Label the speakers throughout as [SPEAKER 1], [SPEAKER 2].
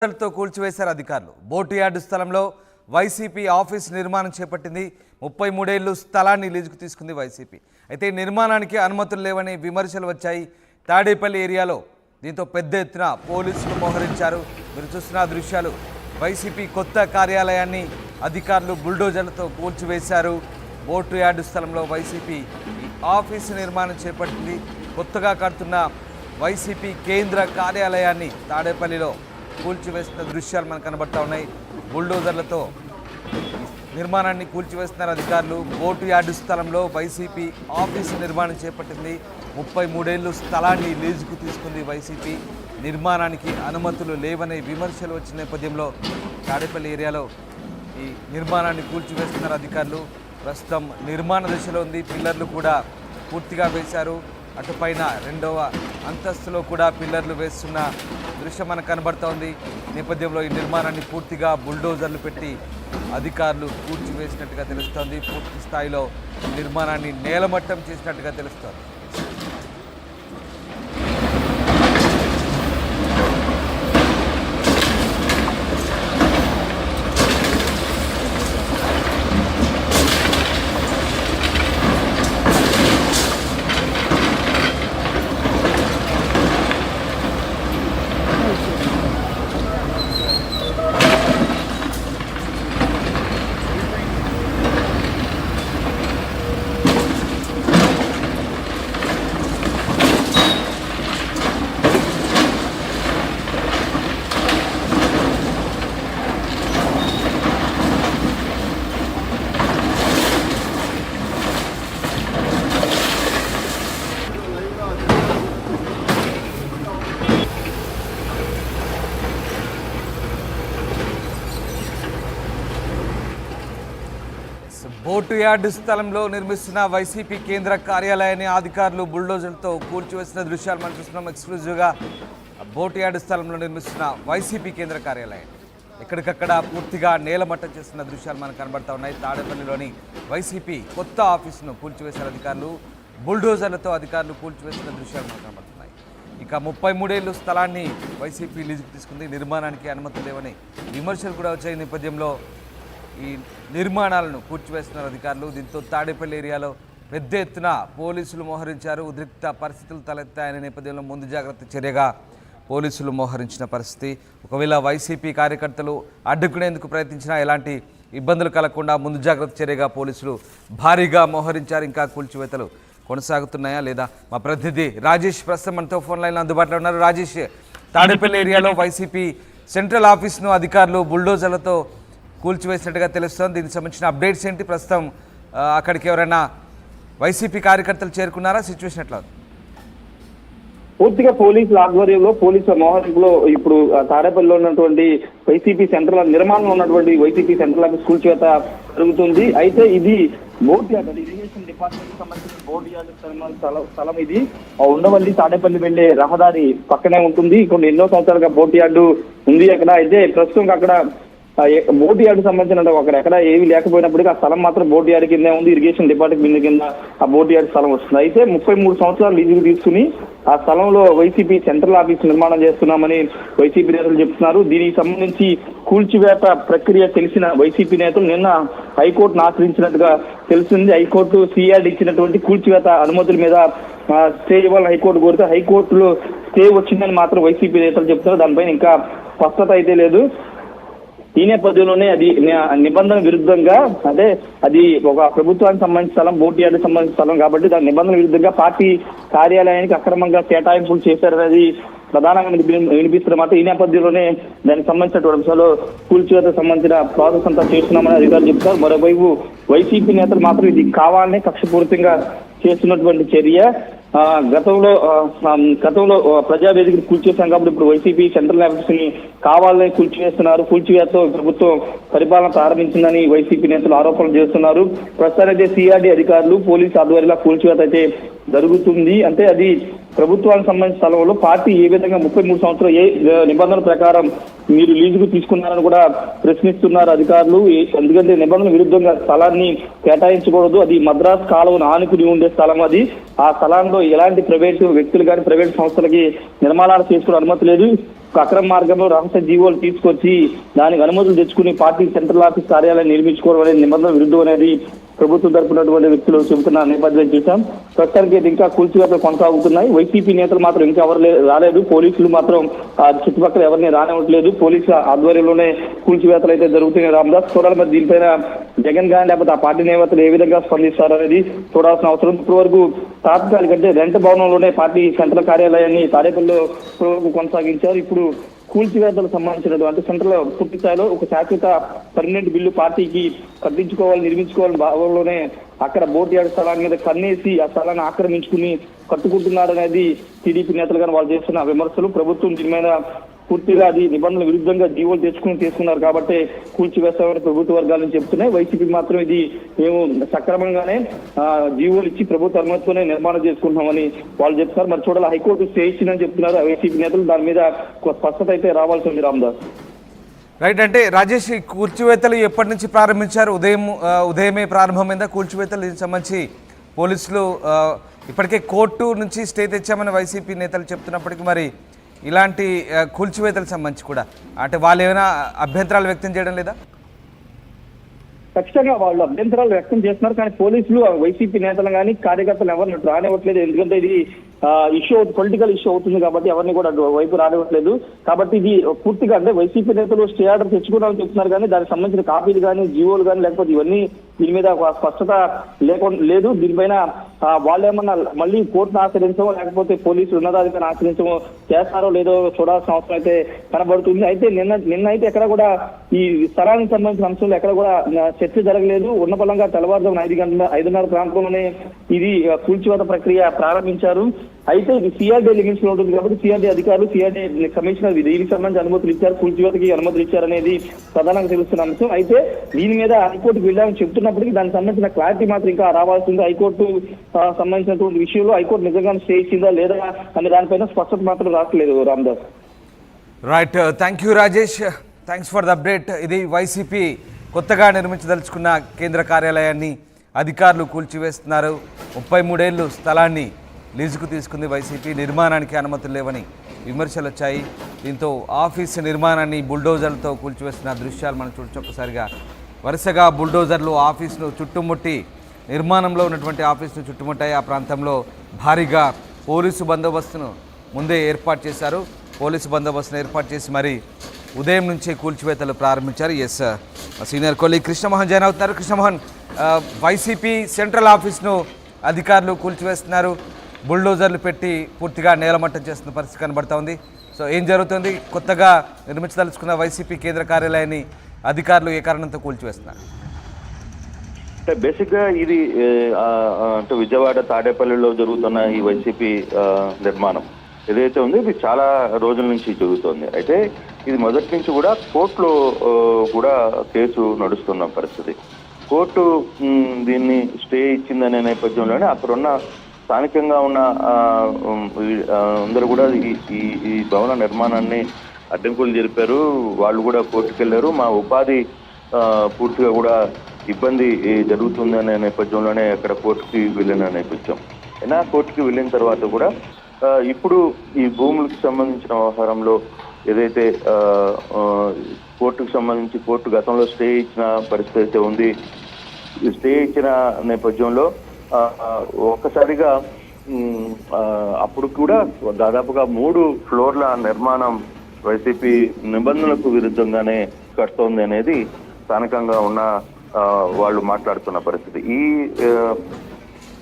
[SPEAKER 1] తో కూల్చివేశారు అధికారులు. Boat yard స్థలంలో వైసీపీ ఆఫీస్ నిర్మాణం చేపట్టింది. 33 ఏళ్లు స్థలాన్ని లీజుకు తీసుకుంది వైసీపీ. అయితే నిర్మాణానికి అనుమతులు లేవని విమర్శలు వచ్చాయి తాడేపల్లి ఏరియాలో. దీంతో పెద్ద ఎత్తున పోలీసులు మోహరించారు. మీరు చూస్తున్న దృశ్యాలు. వైసీపీ కొత్త కార్యాలయాన్ని అధికారులు బుల్డోజర్లతో కూల్చివేశారు. బోటు యార్డు స్థలంలో వైసీపీ ఆఫీసు నిర్మాణం చేపట్టింది. కొత్తగా కడుతున్న వైసీపీ కేంద్ర కార్యాలయాన్ని తాడేపల్లిలో కూల్చివేస్తున్న దృశ్యాలు మనకు కనబడతా ఉన్నాయి. బుల్డోజర్లతో నిర్మాణాన్ని కూల్చివేస్తున్నారు అధికారులు. బోటు యార్డు స్థలంలో వైసీపీ ఆఫీసు నిర్మాణం చేపట్టింది. 33 ఏళ్లు స్థలాన్ని లీజుకు తీసుకుంది వైసీపీ. నిర్మాణానికి అనుమతులు లేవనే విమర్శలు వచ్చిన నేపథ్యంలో తాడేపల్లి ఏరియాలో ఈ నిర్మాణాన్ని కూల్చివేస్తున్నారు అధికారులు. ప్రస్తుతం నిర్మాణ దశలో ఉంది. పిల్లర్లు కూడా పూర్తిగా వేశారు. అటుపైన 2వ అంతస్తులో కూడా పిల్లర్లు వేస్తున్న దృశ్యం మనకు కనబడుతూ ఉంది. నేపథ్యంలో ఈ నిర్మాణాన్ని పూర్తిగా బుల్డోజర్లు పెట్టి అధికారులు కూల్చివేసినట్టుగా తెలుస్తోంది. పూర్తి స్థాయిలో నిర్మాణాన్ని నేలమట్టం చేసినట్టుగా తెలుస్తోంది. బోటు యార్డు స్థలంలో నిర్మిస్తున్న వైసీపీ కేంద్ర కార్యాలయాన్ని అధికారులు బుల్డోజర్లతో కూల్చివేసిన దృశ్యాలు మనం చూస్తున్నాం. ఎక్స్క్లూజివ్గా బోటు యార్డు స్థలంలో నిర్మిస్తున్న వైసీపీ కేంద్ర కార్యాలయం ఎక్కడికక్కడ పూర్తిగా నేలమట్టం చేస్తున్న దృశ్యాలు మనకు కనబడతా ఉన్నాయి. తాడేపల్లిలోని వైసీపీ కొత్త ఆఫీసును కూల్చివేశారు అధికారులు. బుల్డోజర్లతో అధికారులు కూల్చివేసిన దృశ్యాలు మనకు కనబడుతున్నాయి. ఇక 33 ఏళ్లు స్థలాన్ని వైసీపీ లీజుకు తీసుకుంది. నిర్మాణానికి అనుమతులు లేవని విమర్శలు కూడా వచ్చాయి. నేపథ్యంలో ఈ నిర్మాణాలను కూల్చివేస్తున్నారు అధికారులు. దీంతో తాడేపల్లి ఏరియాలో పెద్ద ఎత్తున పోలీసులు మోహరించారు. ఉద్రిక్త పరిస్థితులు తలెత్తాయనే నేపథ్యంలో ముందు జాగ్రత్త చర్యగా పోలీసులు మోహరించిన పరిస్థితి. ఒకవేళ వైసీపీ కార్యకర్తలు అడ్డుకునేందుకు ప్రయత్నించినా ఎలాంటి ఇబ్బందులు కలగకుండా ముందు జాగ్రత్త చర్యగా పోలీసులు భారీగా మోహరించారు. ఇంకా కూల్చివేతలు కొనసాగుతున్నాయా లేదా? మా ప్రతినిధి రాజేష్ ప్రస్తుతం మనతో ఫోన్ లైన్లో అందుబాటులో ఉన్నారు. రాజేష్, తాడేపల్లి ఏరియాలో వైసీపీ సెంట్రల్ ఆఫీస్ను అధికారులు బుల్డోజర్లతో కూల్చివేసినట్టుగా తెలుస్తోంది. దీనికి సంబంధించిన అప్డేట్స్ ఏంటి? ప్రస్తుతం అక్కడికి ఎవరైనా వైసీపీ కార్యకర్తలు చేరుకున్నారా? సిచ్యువేషన్ ఎట్లా?
[SPEAKER 2] పూర్తిగా పోలీసుల ఆధ్వర్యంలో పోలీసుల మోహరింపులో ఇప్పుడు తాడేపల్లిలో ఉన్నటువంటి వైసీపీ సెంట్రల్ నిర్మాణంలో ఉన్నటువంటి వైసీపీ సెంట్రల్ ఆఫీస్ కూల్చివేత జరుగుతుంది. అయితే ఇది బోట్ యార్డ్, ఇరిగేషన్ డిపార్ట్మెంట్ కి సంబంధించిన బోట్ యార్డ్ స్థలం ఇది. ఉండవల్లి తాడేపల్లి వెళ్లే రహదారి పక్కనే ఉంటుంది. ఇక్కడ ఎన్నో సంవత్సరాలుగా బోట్ యార్డు ఉంది అక్కడ. అయితే ప్రస్తుతం అక్కడ బోటు యార్డు సంబంధించిన ఒక ఎక్కడ ఏవి లేకపోయినప్పటికీ ఆ స్థలం మాత్రం బోటు యార్డు కింద ఉంది. ఇరిగేషన్ డిపార్ట్మెంట్ కింద ఆ బోటు యార్డు స్థలం వస్తుంది. అయితే 33 సంవత్సరాలు లీజుకు తీసుకుని ఆ స్థలంలో వైసీపీ సెంట్రల్ ఆఫీస్ నిర్మాణం చేస్తున్నామని వైసీపీ నేతలు చెప్తున్నారు. దీనికి సంబంధించి కూల్చివేత ప్రక్రియ తెలిసిన వైసీపీ నేతలు నిన్న హైకోర్టును ఆశ్రయించినట్టుగా తెలిసింది. హైకోర్టు సిఆర్డి ఇచ్చినటువంటి కూల్చివేత అనుమతుల మీద స్టే ఇవ్వాలని హైకోర్టు కోరితే హైకోర్టులో స్టే వచ్చిందని మాత్రం వైసీపీ నేతలు చెప్తున్నారు. దానిపైన ఇంకా స్పష్టత అయితే లేదు. ఈ నేపథ్యంలోనే అది నిబంధన విరుద్ధంగా, అంటే అది ఒక ప్రభుత్వానికి సంబంధించిన స్థలం, బోటు యార్డు సంబంధించిన స్థలం కాబట్టి దాని నిబంధన విరుద్ధంగా పార్టీ కార్యాలయానికి అక్రమంగా కేటాయింపులు చేశారనేది ప్రధానంగా వినిపిస్తున్నమాట. ఈ నేపథ్యంలోనే దానికి సంబంధించినటువంటి అంశాలు కూల్చివేతకు సంబంధించిన ప్రాసెస్ అంతా చేస్తున్నామని అధికారులు చెప్తారు. మరోవైపు వైసీపీ నేతలు మాత్రం ఇది కావాలని కక్షపూరితంగా చేస్తున్నటువంటి చర్య. గతంలో ప్రజావేదికను కూల్చేశాం కాబట్టి ఇప్పుడు వైసీపీ సెంట్రల్ ఆఫీస్ ని కావాలని కూల్చివేస్తున్నారు. కూల్చివేతతో ప్రభుత్వం పరిపాలన ప్రారంభించిందని వైసీపీ నేతలు ఆరోపణలు చేస్తున్నారు. ప్రస్తుతానికి సిఆర్డీ అధికారులు పోలీసు ఆధ్వర్యంలో కూల్చివేత అయితే జరుగుతుంది. అంటే అది ప్రభుత్వానికి సంబంధించిన స్థలంలో పార్టీ ఏ విధంగా 33 సంవత్సరాలు ఏ నిబంధనల ప్రకారం మీరు లీజుకు తీసుకున్నారని కూడా ప్రశ్నిస్తున్నారు అధికారులు. ఎందుకంటే నిబంధనల విరుద్ధంగా స్థలాన్ని కేటాయించకూడదు, అది మద్రాస్ కాలువను ఆనుకుని ఉండే స్థలం. అది ఆ స్థలంలో ఎలాంటి ప్రైవేటు వ్యక్తులు కానీ ప్రైవేట్ సంస్థలకి నిర్మాణాలు చేసుకునే అనుమతి లేదు. అక్రమ మార్గంలో రహస్య జీవోలు తీసుకొచ్చి దానికి అనుమతులు తెచ్చుకుని పార్టీ సెంట్రల్ ఆఫీస్ కార్యాలయం నిర్మించుకోవడం అనేది నిబంధన విరుద్ధం అనేది ప్రభుత్వం తరపునటువంటి వ్యక్తులు చెబుతున్న నేపథ్యం చూసాం. ప్రస్తుతానికి అయితే ఇంకా కూల్చివేతలు కొనసాగుతున్నాయి. వైసీపీ నేతలు మాత్రం ఇంకా ఎవరు రాలేదు. పోలీసులు మాత్రం చుట్టుపక్కల ఎవరిని రానివ్వట్లేదు. పోలీసుల ఆధ్వర్యంలోనే కూల్చివేతలు అయితే జరుగుతున్నాయి. రామదాస్ చూడాలి మరి దీనిపైన జగన్ గాని లేకపోతే ఆ పార్టీ నేతలు ఏ విధంగా స్పందిస్తారు అనేది చూడాల్సిన అవసరం. ఇప్పటి వరకు తాత్కాలిక అంటే రెంట్ భవనంలోనే పార్టీ సెంట్రల్ కార్యాలయాన్ని తాడేపల్లిలో కొనసాగించారు. ఇప్పుడు కూల్చివేతలకు సంబంధించినటువంటి సెంట్రల్ పూర్తి స్థాయిలో ఒక శాశ్వత పర్మనెంట్ బిల్లు పార్టీకి కట్టించుకోవాలి, నిర్మించుకోవాలని భావంలోనే అక్కడ బోట్ యార్డ్ స్థలాన్ని మీద కన్నేసి ఆ స్థలాన్ని ఆక్రమించుకుని కట్టుకుంటున్నారు అనేది టీడీపీ నేతలు కానీ వాళ్ళు చేస్తున్న విమర్శలు. ప్రభుత్వం దీని మీద పూర్తిగా అది నిబంధనల విరుద్ధంగా జీవోలు తీసుకున్నారు కాబట్టి కూల్చివేస్తామని ప్రభుత్వ వర్గాల నుంచి చెప్తున్నాయి. వైసీపీ మాత్రం ఇది మేము సక్రమంగానే జీవోలు ఇచ్చి ప్రభుత్వ అనుమతితోనే నిర్మాణం చేసుకుంటున్నామని వాళ్ళు చెప్తున్నారు. మరి చూడాలి, హైకోర్టు స్టే ఇచ్చిందని చెప్తున్నారు వైసీపీ నేతలు. దాని మీద స్పష్టత అయితే రావాల్సి ఉంది. రామదాస్
[SPEAKER 1] రైట్. అంటే రాజేష్, కూల్చివేతలు ఎప్పటి నుంచి ప్రారంభించారు? ఉదయమే ప్రారంభమైందా కూల్చివేతలు? దీనికి సంబంధించి పోలీసులు ఇప్పటికే కోర్టు నుంచి స్టే తెచ్చామని వైసీపీ నేతలు చెప్తున్నప్పటికీ మరి ఇలాంటి కూల్చివేతలకు సంబంధించి కూడా అంటే వాళ్ళు ఏమైనా అభ్యంతరాలు వ్యక్తం చేయడం లేదా?
[SPEAKER 2] ఖచ్చితంగా వాళ్ళు అభ్యంతరాలు వ్యక్తం చేస్తున్నారు. కానీ పోలీసులు వైసీపీ నేతలు కానీ కార్యకర్తలు ఎవరిని రానివ్వట్లేదు. ఎందుకంటే ఇది ఇష్యూ పొలిటికల్ ఇష్యూ అవుతుంది కాబట్టి ఎవరిని కూడా వైపు రానివ్వట్లేదు. కాబట్టి ఇది పూర్తిగా అంటే వైసీపీ నేతలు స్టే ఆర్డర్ తెచ్చుకోవడానికి చెప్తున్నారు కానీ దానికి సంబంధించిన కాపీలు కానీ జీవోలు కానీ లేకపోతే ఇవన్నీ దీని మీద స్పష్టత లేదు. దీనిపైన వాళ్ళు ఏమన్నా మళ్ళీ కోర్టును ఆశ్రయించమో లేకపోతే పోలీసులు ఉన్నతాధికారిని ఆశ్రయించమో చేస్తారో లేదో చూడాల్సిన అవసరం అయితే కనబడుతుంది. అయితే నిన్న అయితే ఎక్కడ కూడా ఈ స్థలానికి సంబంధించిన అంశంలో ఎక్కడ కూడా చర్చ జరగలేదు. ఉన్న పలంగా తెల్లవారుజామున 5:30 ప్రాంతంలోనే ఇది కూల్చివేత ప్రక్రియ ప్రారంభించారు. అయితే ఇది సిఆర్డీ లిమిట్స్ లో ఉంటుంది కాబట్టి సిఆర్డీ అధికారులు సిఆర్డీ కమిషనర్ దీనికి సంబంధించి అనుమతులు ఇచ్చారు, కూల్చివేతకి అనుమతులు ఇచ్చారనేది ప్రధానంగా తెలుస్తున్న అంశం. అయితే దీని మీద హైకోర్టుకు వెళ్ళామని చెప్తున్నప్పటికీ దానికి సంబంధించిన క్లారిటీ మాత్రం ఇంకా రావాల్సింది. హైకోర్టు సంబంధించినటువంటి విషయంలో హైకోర్టు నిజంగా స్టే ఇచ్చిందా లేదా అనే దానిపైన స్పష్టత మాత్రం రావట్లేదు. Ramdas
[SPEAKER 1] right. Thank you Rajesh, thanks for the update. ఇది వైసీపీ కొత్తగా నిర్మించదలుచుకున్న కేంద్ర కార్యాలయాన్ని అధికారులు కూల్చివేస్తున్నారు. 33 ఏళ్ళు స్థలాన్ని లీజుకు తీసుకుంది వైసీపీ. నిర్మాణానికి అనుమతులు లేవని విమర్శలు వచ్చాయి. దీంతో ఆఫీసు నిర్మాణాన్ని బుల్డోజర్లతో కూల్చివేస్తున్న దృశ్యాలు మనం చూడొచ్చు. ఒక్కసారిగా వరుసగా బుల్డోజర్లు ఆఫీసును చుట్టుముట్టి నిర్మాణంలో ఉన్నటువంటి ఆఫీసును చుట్టుముట్టాయి. ఆ ప్రాంతంలో భారీగా పోలీసు బందోబస్తును ముందే ఏర్పాటు చేశారు. పోలీసు బందోబస్తును ఏర్పాటు చేసి మరి ఉదయం నుంచే కూల్చివేతలు ప్రారంభించారు. Yes, senior colleague Krishnamohan join అవుతున్నారు. కృష్ణమోహన్, వైసీపీ సెంట్రల్ ఆఫీస్ను అధికారులు కూల్చివేస్తున్నారు. బుల్డోజర్లు పెట్టి పూర్తిగా నేలమట్టం చేస్తున్న పరిస్థితి కనబడతా ఉంది. సో ఏం జరుగుతుంది? కొత్తగా నిర్మించదలుచుకున్న వైసీపీ కేంద్ర కార్యాలయాన్ని అధికారులు ఏ కారణంతో కూల్చివేస్తున్నారు?
[SPEAKER 3] అంటే బేసిక్ గా ఇది అంటే విజయవాడ తాడేపల్లిలో జరుగుతున్న ఈ వైసీపీ నిర్మాణం ఏదైతే ఉందో ఇది చాలా రోజుల నుంచి జరుగుతోంది. అయితే ఇది మొదటి నుంచి కూడా కోర్టులో కూడా కేసు నడుస్తున్న పరిస్థితి. కోర్టు దీన్ని స్టే ఇచ్చిందనే నేపథ్యంలోనే అక్కడున్న స్థానికంగా ఉన్న అందరూ కూడా ఈ భవన నిర్మాణాన్ని అడ్డంకులు జరిపారు. వాళ్ళు కూడా కోర్టుకు వెళ్ళారు. మా ఉపాధి పూర్తిగా కూడా ఇబ్బంది జరుగుతుందనే నేపథ్యంలోనే అక్కడ కోర్టుకి వెళ్ళిన నేపథ్యం. అయినా కోర్టుకి వెళ్ళిన తర్వాత కూడా ఇప్పుడు ఈ భూములకు సంబంధించిన వ్యవహారంలో ఏదైతే కోర్టుకు సంబంధించి కోర్టు గతంలో స్టే ఇచ్చిన పరిస్థితి అయితే ఉంది. స్టే ఇచ్చిన నేపథ్యంలో ఒక్కసారిగా అప్పుడు కూడా దాదాపుగా 3 ఫ్లోర్ల నిర్మాణం వైసీపీ నిబంధనలకు విరుద్ధంగానే కడుతోంది అనేది స్థానికంగా ఉన్న వాళ్ళు మాట్లాడుతున్న పరిస్థితి. ఈ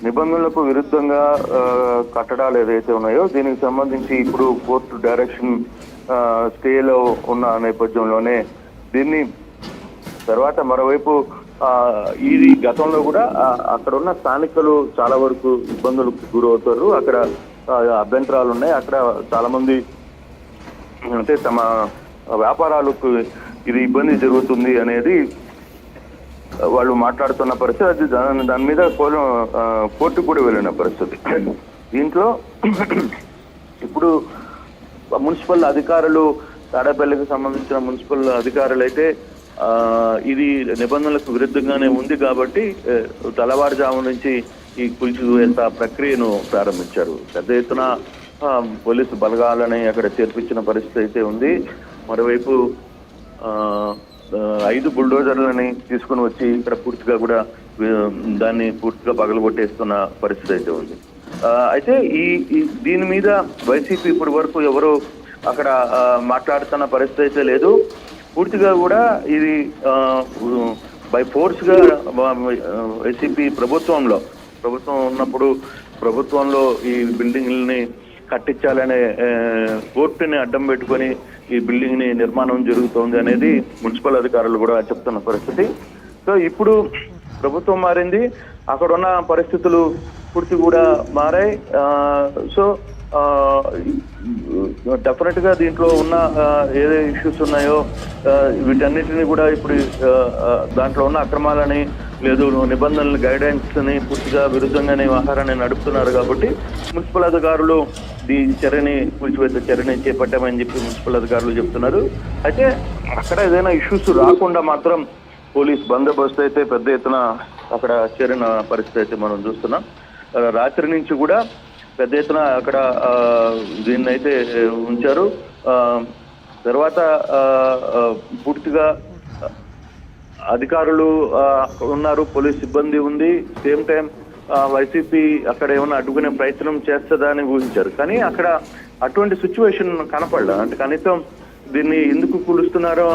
[SPEAKER 3] నిబంధనలకు విరుద్ధంగా కట్టడాలు ఏదైతే ఉన్నాయో దీనికి సంబంధించి ఇప్పుడు కోర్టు డైరెక్షన్ స్టేలో ఉన్న నేపథ్యంలోనే దీన్ని తర్వాత మరోవైపు ఇది గతంలో కూడా అక్కడ ఉన్న స్థానికులు చాలా వరకు ఇబ్బందులకు గురవుతారు. అక్కడ అభ్యంతరాలు ఉన్నాయి. అక్కడ చాలా మంది అంటే తమ వ్యాపారాలకు ఇది ఇబ్బంది జరుగుతుంది అనేది వాళ్ళు మాట్లాడుతున్న పరిస్థితి, అది దాని మీద కోర్టు కూడా వెళ్ళిన పరిస్థితి. దీంట్లో ఇప్పుడు మున్సిపల్ అధికారులు, తాడేపల్లికి సంబంధించిన మున్సిపల్ అధికారులు అయితే ఇది నిబంధనలకు విరుద్ధంగానే ఉంది కాబట్టి తెల్లవారుజాము నుంచి ఈ కూల్చివేత ప్రక్రియను ప్రారంభించారు. పెద్ద ఎత్తున పోలీసు బలగాలని అక్కడ చేర్పించిన పరిస్థితి అయితే ఉంది. మరోవైపు 5 బుల్డోజర్లని తీసుకుని వచ్చి ఇక్కడ పూర్తిగా కూడా దాన్ని పూర్తిగా పగలగొట్టేస్తున్న పరిస్థితి అయితే ఉంది. అయితే దీని మీద వైసీపీ ఇప్పటి వరకు ఎవరు అక్కడ మాట్లాడుతున్న పరిస్థితి అయితే లేదు. పూర్తిగా కూడా ఇది బై ఫోర్స్ గా వైసీపీ ప్రభుత్వం ఉన్నప్పుడు ప్రభుత్వంలో ఈ బిల్డింగ్లని కట్టించాలనే కోర్టుని అడ్డం పెట్టుకొని ఈ బిల్డింగ్ ని నిర్మాణం జరుగుతోంది అనేది మున్సిపల్ అధికారులు కూడా చెప్తున్న పరిస్థితి. సో ఇప్పుడు ప్రభుత్వం మారింది, అక్కడ ఉన్న పరిస్థితులు పూర్తి కూడా మారాయి. సో డెఫినెట్ గా దీంట్లో ఉన్న ఏదే ఇష్యూస్ ఉన్నాయో వీటన్నిటిని కూడా ఇప్పుడు దాంట్లో ఉన్న అక్రమాలని లేదు నిబంధనలు గైడెన్స్ ని పూర్తిగా విరుద్ధంగానే వ్యవహారాన్ని నడుపుతున్నారు కాబట్టి మున్సిపల్ అధికారులు ఈ కూల్చివేత చర్యని చేపట్టామని చెప్పి మున్సిపల్ అధికారులు చెప్తున్నారు. అయితే అక్కడ ఏదైనా ఇష్యూస్ రాకుండా మాత్రం పోలీస్ బందోబస్తు అయితే పెద్ద ఎత్తున అక్కడ చేరిన పరిస్థితి అయితే మనం చూస్తున్నాం. రాత్రి నుంచి కూడా పెద్ద ఎత్తున అక్కడ దీన్ని అయితే ఉంచారు. తర్వాత పూర్తిగా అధికారులు ఉన్నారు, పోలీస్ సిబ్బంది ఉంది. సేమ్ టైం వైసీపీ అక్కడ ఏమైనా అడ్డుకునే ప్రయత్నం చేస్తుందా అని ఊహించారు. కానీ అక్కడ అటువంటి సిచ్యువేషన్ కనపడలే. అంటే కనీసం దీన్ని ఎందుకు కూలుస్తున్నారో